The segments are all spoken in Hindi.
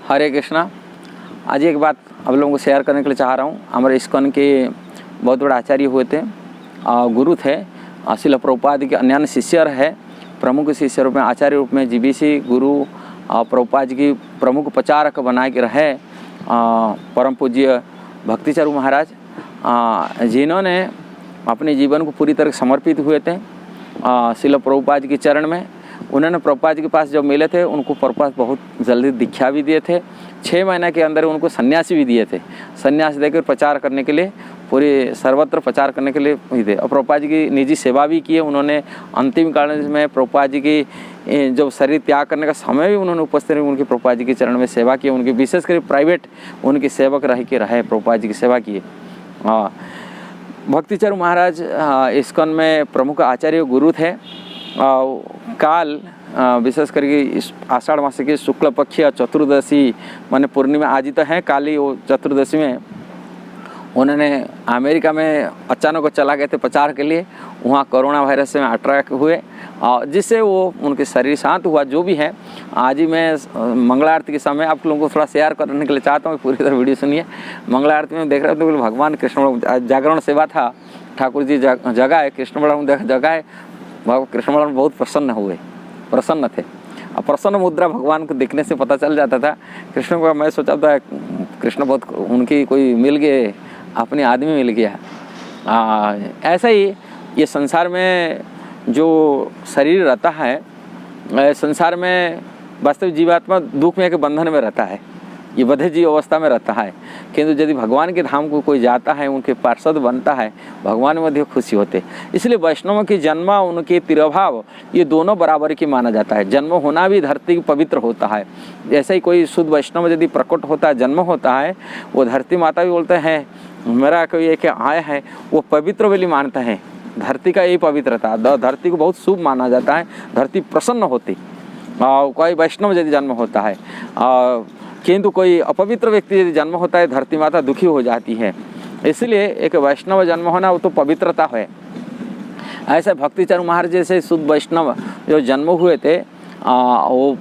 हरे कृष्णा। आज एक बात आप लोगों को शेयर करने के लिए चाह रहा हूँ। हमारे इस्कॉन के बहुत बड़े आचार्य हुए थे, गुरु थे, श्रील प्रभुपाद के अन्य शिष्य है, प्रमुख शिष्य रूप में, आचार्य रूप में जीबीसी गुरु प्रभुपाद की प्रमुख प्रचारक बना के रहे परम पूज्य भक्तिचरण महाराज, जिन्होंने अपने जीवन को पूरी तरह समर्पित हुए थे श्रील प्रभुपाद के चरण में। उन्होंने प्रभुपाद के पास जब मिले थे, उनको प्रभुपाद बहुत जल्दी दीक्षा भी दिए थे, 6 महीने के अंदर उनको सन्यासी भी दिए थे। सन्यास देकर प्रचार करने के लिए, पूरे सर्वत्र प्रचार करने के लिए हुए थे। और प्रभुपाद जी की निजी सेवा भी की है उन्होंने। अंतिम काल में प्रभुपाद जी की जब शरीर त्याग करने का समय भी उन्होंने उपस्थित उनके प्रभुपाद जी के चरण में सेवा की। उनकी विशेषकर प्राइवेट उनकी सेवक रह के रहे, प्रभुपाद जी की सेवा किए। भक्तिचरण महाराज इस्कॉन में प्रमुख आचार्य गुरु थे। काल विशेष करके इस आषाढ़ मास की शुक्ल पक्ष चतुर्दशी माने पूर्णिमा आज तो है, काली वो चतुर्दशी में उन्होंने अमेरिका में अचानक चला गए थे प्रचार के लिए। वहाँ कोरोना वायरस में अटैक हुए और जिससे वो उनके शरीर शांत हुआ। जो भी है, आज ही मैं मंगला आरती के समय आप लोगों को थोड़ा शेयर करने के लिए चाहता हूँ, पूरी तरह वीडियो सुनिए। मंगला आरती में देख रहे थे भगवान कृष्ण, जागरण सेवा था, ठाकुर जी जगह है, कृष्ण बलराम जगह है। कृष्ण बलराम बहुत प्रसन्न थे। और प्रसन्न मुद्रा भगवान को देखने से पता चल जाता था। कृष्ण को मैं सोचा था कृष्ण बहुत उनकी कोई मिल गए, अपने आदमी मिल गया। ऐसा ही ये संसार में जो शरीर रहता है, संसार में वास्तविक जीवात्मा दुख में के बंधन में रहता है, ये बद्धे जीव अवस्था में रहता है। किंतु यदि भगवान के धाम को कोई जाता है, उनके पार्षद बनता है, भगवान में अधिक खुशी होते। इसलिए वैष्णव की जन्म, उनके तिरोभाव, ये दोनों बराबर की माना जाता है। जन्म होना भी धरती पवित्र होता है। जैसे ही कोई शुद्ध वैष्णव यदि प्रकट होता है, जन्म होता है, वो धरती माता भी बोलते हैं मेरा कोई एक आया है, वो पवित्र वाली मानता है। धरती का यही पवित्रता, धरती को बहुत शुभ माना जाता है, धरती प्रसन्न होती। कोई वैष्णव यदि जन्म होता है, किंतु कोई अपवित्र व्यक्ति यदि जन्म होता है, धरती माता दुखी हो जाती है। इसलिए एक वैष्णव जन्म होना वो तो पवित्रता है। ऐसे भक्तिचरण महाराज जैसे शुद्ध वैष्णव जो जन्म हुए थे, वो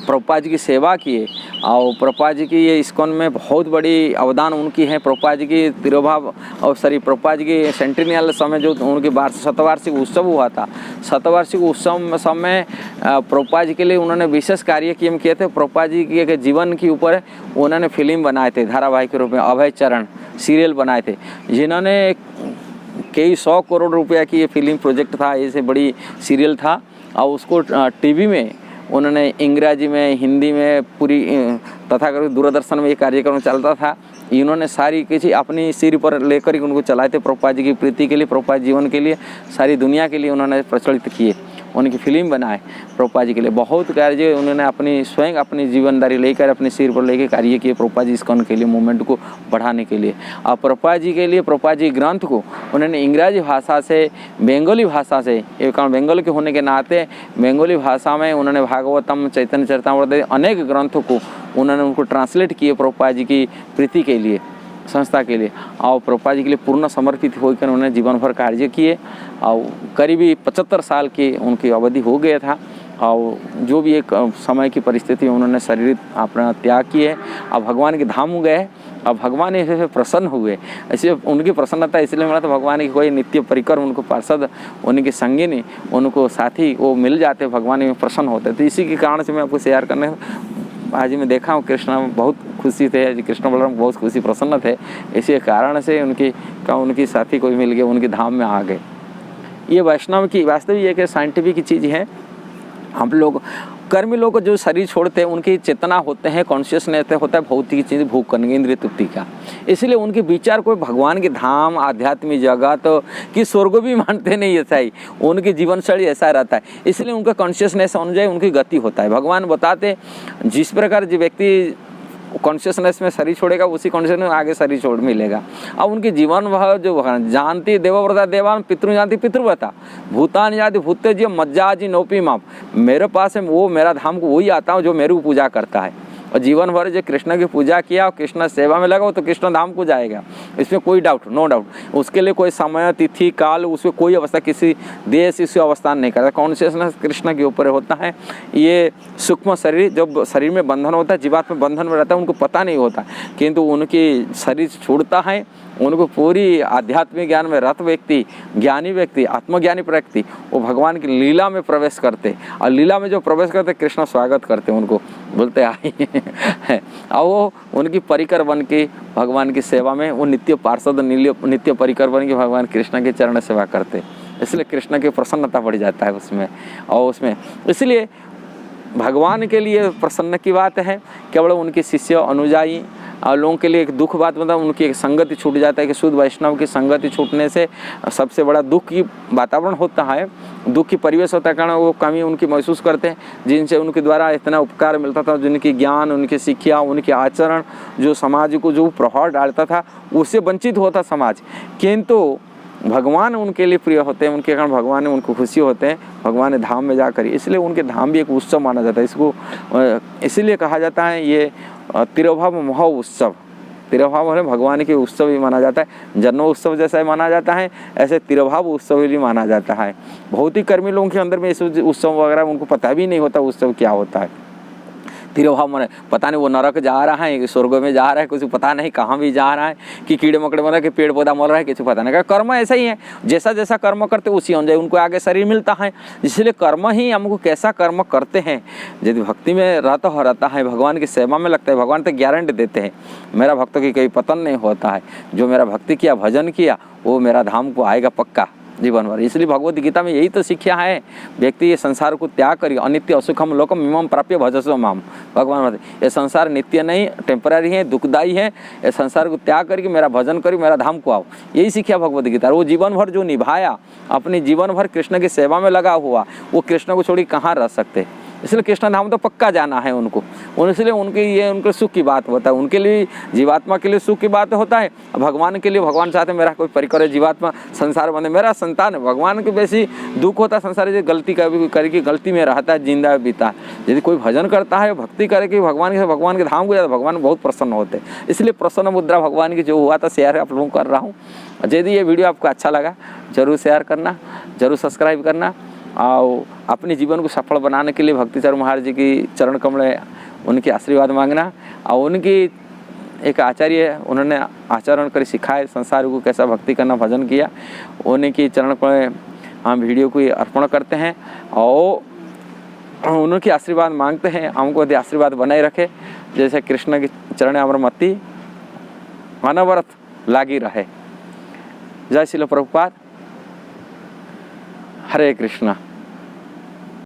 प्रभुपाद जी की सेवा किए। और प्रभुपाद जी की ये इस्कॉन में बहुत बड़ी अवदान उनकी है। प्रभुपाद जी की तिरोभाव और प्रभुपाद जी की सेंटेनियल समय जो उनके शतवार्षिक उत्सव हुआ था, शतवार्षिक उत्सव समय प्रभुपाद जी के लिए उन्होंने विशेष कार्यक्रम किए थे। प्रभुपाद जी के जीवन के ऊपर उन्होंने फिल्म बनाए थे धारावाहिक के रूप में, अभय चरण सीरियल बनाए थे, जिन्होंने कई 100 करोड़ रुपया की ये फिल्म प्रोजेक्ट था। ऐसे बड़ी सीरियल था और उसको टीवी में उन्होंने अंग्रेजी में, हिंदी में पूरी तथाकथित दूरदर्शन में ये कार्यक्रम चलता था। इन्होंने सारी किसी अपनी सिर पर लेकर ही उनको चलाए थे। प्रभुपाद जी की प्रीति के लिए, प्रभुपाद जीवन के लिए, सारी दुनिया के लिए उन्होंने प्रचलित किए। उनकी फिल्म बनाए प्रभुपाद जी के लिए। बहुत कार्य उन्होंने अपनी स्वयं अपनी जीवनदारी लेकर अपने सिर पर लेकर कार्य किए प्रभुपाद जी इस्कॉन के लिए, मूवमेंट को बढ़ाने के लिए। और प्रभुपाद जी के लिए प्रभुपाद जी ग्रंथ को उन्होंने इंग्रजी भाषा से, बंगाली भाषा से, ये कारण बंगाल के होने के नाते बंगाली भाषा में उन्होंने भागवतम, चैतन्य चरितामृत अनेक ग्रंथों को उन्होंने उनको ट्रांसलेट किए प्रभुपाद जी की प्रीति के लिए, संस्था के लिए। और प्रभुपाद जी के लिए पूर्ण समर्पित होकर उन्होंने जीवन भर कार्य किए। और करीबी 75 साल की उनकी अवधि हो गया था। और जो भी एक समय की परिस्थिति उन्होंने शरीर अपना त्याग किए और भगवान के धाम गए। और भगवान ऐसे प्रसन्न हुए, ऐसे उनकी प्रसन्नता इसलिए मिला तो भगवान की कोई नित्य परिकर उनको पार्षद, उनके संगिनी, उनको साथी वो मिल जाते, भगवान में प्रसन्न होते। तो इसी के कारण से मैं आपको शेयर करने आज मैं देखा हूँ कृष्ण बहुत खुशी थे, कृष्ण बलराम बहुत खुशी प्रसन्न थे। इसी कारण से उनकी साथी कोई मिल गए, उनके धाम में आ गए। ये वैष्णव की वास्तविक एक साइंटिफिक चीज़ है। हम लोग कर्मी लोग जो शरीर छोड़ते हैं, उनकी चेतना होते हैं, कॉन्शियसनेस होता है भौतिक चीज़ भोग करने की, इंद्रिय तृप्ति का। इसलिए उनके विचार कोई भगवान के धाम, आध्यात्मिक जगत कि स्वर्ग भी मानते नहीं। ऐसा ही उनकी जीवन शैली ऐसा रहता है। इसलिए उनका कॉन्शियसनेस अनुଯାयी उनकी गति होता है। भगवान बताते जिस प्रकार जो व्यक्ति कॉन्शियसनेस में शरीर छोड़ेगा, उसी कॉन्शियसनेस में आगे शरीर छोड़ मिलेगा। अब उनके जीवन भाव जो जानती देवव्रता देवान, पितृ जानती पितृव्रता, भूतान यादि भूते जी मज्जा जी नौपी माप। मेरे पास है वो, मेरा धाम को वही आता हूँ जो मेरे को पूजा करता है। और जीवन भर जो कृष्ण की पूजा किया और कृष्ण सेवा में लगा, वो तो कृष्ण धाम को जाएगा। इसमें कोई डाउट, नो डाउट। उसके लिए कोई समय, तिथि, काल, उसमें कोई अवस्था, किसी देश इससे अवस्थान नहीं करता। कॉन्शियसनेस कृष्ण के ऊपर होता है। ये सूक्ष्म शरीर, जब शरीर में बंधन होता है, जीवात्मा बंधन में रहता है, उनको पता नहीं होता, किंतु उनकी शरीर छूटता है, उनको पूरी आध्यात्मिक ज्ञान में रत व्यक्ति, ज्ञानी व्यक्ति, आत्मज्ञानी व्यक्ति, वो भगवान की लीला में प्रवेश करते, और लीला में जो प्रवेश करते कृष्ण स्वागत करते, उनको बोलते आइए और वो उनकी परिकर बन के भगवान की सेवा में, वो नित्य पार्षद, नित्य परिकर बन के भगवान कृष्ण के चरण सेवा करते। इसलिए कृष्ण की प्रसन्नता बढ़ जाता है उसमें, और उसमें इसलिए भगवान के लिए प्रसन्न की बात है। केवल उनके शिष्य, अनुयायी और लोगों के लिए एक दुख बात मतलब उनकी एक संगति छूट जाता है कि शुद्ध वैष्णव की संगति छूटने से सबसे बड़ा दुख की वातावरण होता है, दुख की परिवेश होता है, कारण वो कमी उनकी महसूस करते हैं, जिनसे उनके द्वारा इतना उपकार मिलता था, जिनकी ज्ञान, उनकी शिक्षा, उनके आचरण जो समाज को जो प्रभाव डालता था, उससे वंचित होता समाज। किंतु भगवान उनके लिए प्रिय होते हैं, उनके कारण भगवान ने उनको खुशी होते हैं, भगवान ने धाम में जाकर, इसलिए उनके धाम भी एक उत्सव माना जाता है। इसको इसीलिए कहा जाता है ये तिरुभाव महोत्सव उत्सव। तिरुभाव है भगवान के उत्सव भी माना जाता है, जन्म उत्सव जैसा माना जाता है, ऐसे तिरुभाव उत्सव भी माना जाता है। बहुत ही कर्मी लोगों के अंदर में इस उत्सव वगैरह उनको पता भी नहीं होता उत्सव क्या होता है। तिरुभाव माने पता नहीं वो नरक जा रहा है, स्वर्ग में जा रहा है, कुछ पता नहीं कहाँ भी जा रहा है, कि कीड़े मकड़े मर रहा है, कि पेड़ पौधा मर रहा है, किसी पता नहीं। कर्म ऐसा ही है, जैसा जैसा कर्म करते उसी अनुसार उनको आगे शरीर मिलता है। इसलिए कर्म ही हमको कैसा कर्म करते हैं, यदि भक्ति में रहता है, भगवान की सेवा में लगता है, भगवान तो गारंटी देते हैं मेरा भक्तों की कोई पतन नहीं होता है, जो मेरा भक्ति किया, भजन किया, वो मेरा धाम को आएगा पक्का जीवन भर। इसलिए भगवद गीता में यही तो शिक्षा है, व्यक्ति ये संसार को त्याग करिए, अनित्य असुखम लोकम इमं प्राप्य भजस्व माम। भगवान बोलते ये संसार नित्य नहीं, टेम्पररी है, दुखदायी है, ये संसार को त्याग करके मेरा भजन करिए, मेरा धाम को आओ। यही शिक्षा भगवद गीता। वो जीवन भर जो निभाया, अपनी जीवन भर कृष्ण की सेवा में लगा हुआ, वो कृष्ण को छोड़ी कहाँ रह सकते। इसलिए कृष्ण धाम तो पक्का जाना है उनको, इसलिए उनकी ये उनके सुख की बात होता है, उनके लिए जीवात्मा के लिए सुख की बात होता है, भगवान के लिए भगवान चाहते मेरा कोई परिकर है, जीवात्मा संसार बने, मेरा संतान है। भगवान को बेसी दुख होता है संसार जो गलती करके गलती में रहता है, जिंदा बीता है। यदि कोई भजन करता है, भक्ति करे कि भगवान के धाम को जाता है, भगवान बहुत प्रसन्न होते हैं। इसलिए प्रसन्न मुद्रा भगवान की जो हुआ था शेयर आप लोगों को कर रहा हूँ। यदि ये वीडियो आपको अच्छा लगा जरूर शेयर करना, जरूर सब्सक्राइब करना, और अपने जीवन को सफल बनाने के लिए भक्तिचरण महाराज जी की चरण कमल उनके आशीर्वाद मांगना। और उनकी एक आचार्य है, उन्होंने आचरण कर सिखाए, संसार को कैसा भक्ति करना, भजन किया, उनकी चरण कमल हम वीडियो को अर्पण करते हैं और उनके आशीर्वाद मांगते हैं, हमको यदि आशीर्वाद बनाए रखे, जैसे कृष्ण की चरण अमरमती अनवरत लागी रहे। जय श्रील प्रभुपाद। हरे कृष्णा।